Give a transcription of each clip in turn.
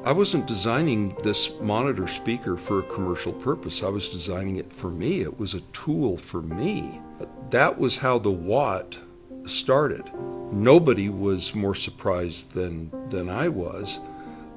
I wasn't designing this monitor speaker for a commercial purpose. I was designing it for me. It was a tool for me. That was how the Watt started. Nobody was more surprised than I was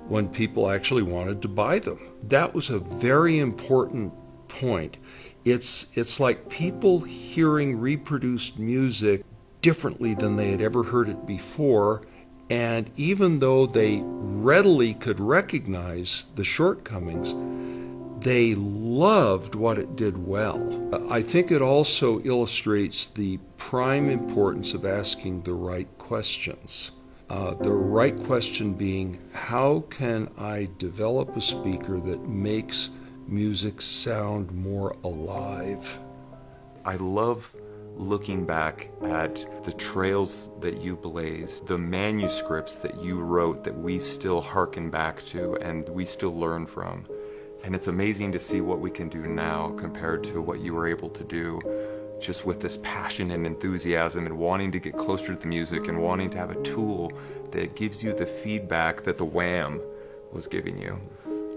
when people actually wanted to buy them. That was a very important point. It's like people hearing reproduced music differently than they had ever heard it before, and even though they readily could recognize the shortcomings, they loved what it did well. I think it also illustrates the prime importance of asking the right questions. The right question being, how can I develop a speaker that makes music sound more alive? I love looking back at the trails that you blazed, the manuscripts that you wrote that we still hearken back to and we still learn from. And it's amazing to see what we can do now compared to what you were able to do, just with this passion and enthusiasm and wanting to get closer to the music and wanting to have a tool that gives you the feedback that the Wham was giving you.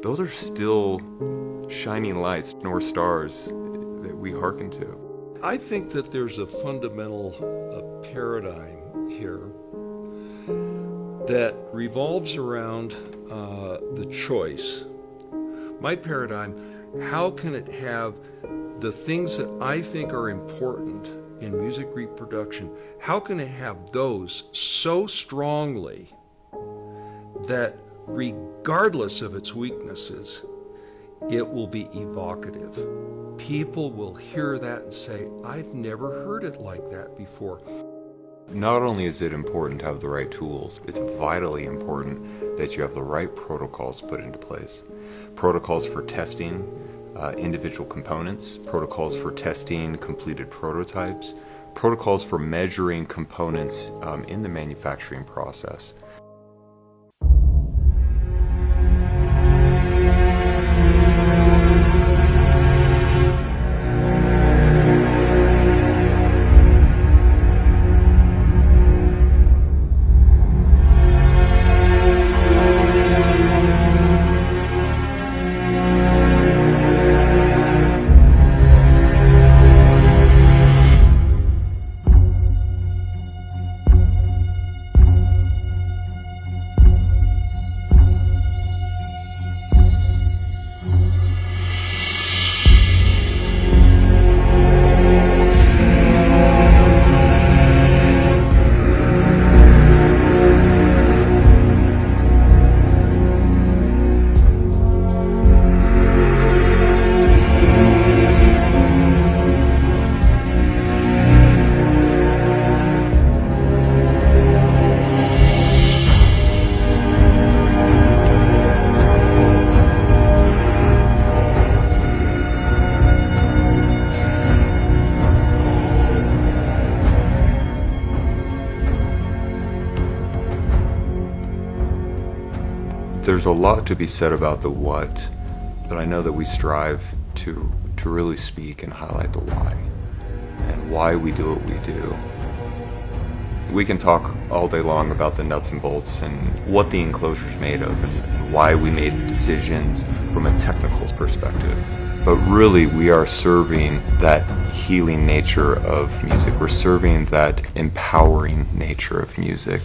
Those are still shining lights, North Stars, that we hearken to. I think that there's a fundamental paradigm here that revolves around the choice. My paradigm, how can it have the things that I think are important in music reproduction, how can it have those so strongly that regardless of its weaknesses, it will be evocative? People will hear that and say, I've never heard it like that before. Not only is it important to have the right tools, it's vitally important that you have the right protocols put into place. Protocols for testing individual components, protocols for testing completed prototypes, protocols for measuring components in the manufacturing process. There's a lot to be said about the what, but I know that we strive to really speak and highlight the why, and why we do what we do. We can talk all day long about the nuts and bolts and what the enclosure's made of and why we made the decisions from a technical perspective. But really, we are serving that healing nature of music. We're serving that empowering nature of music.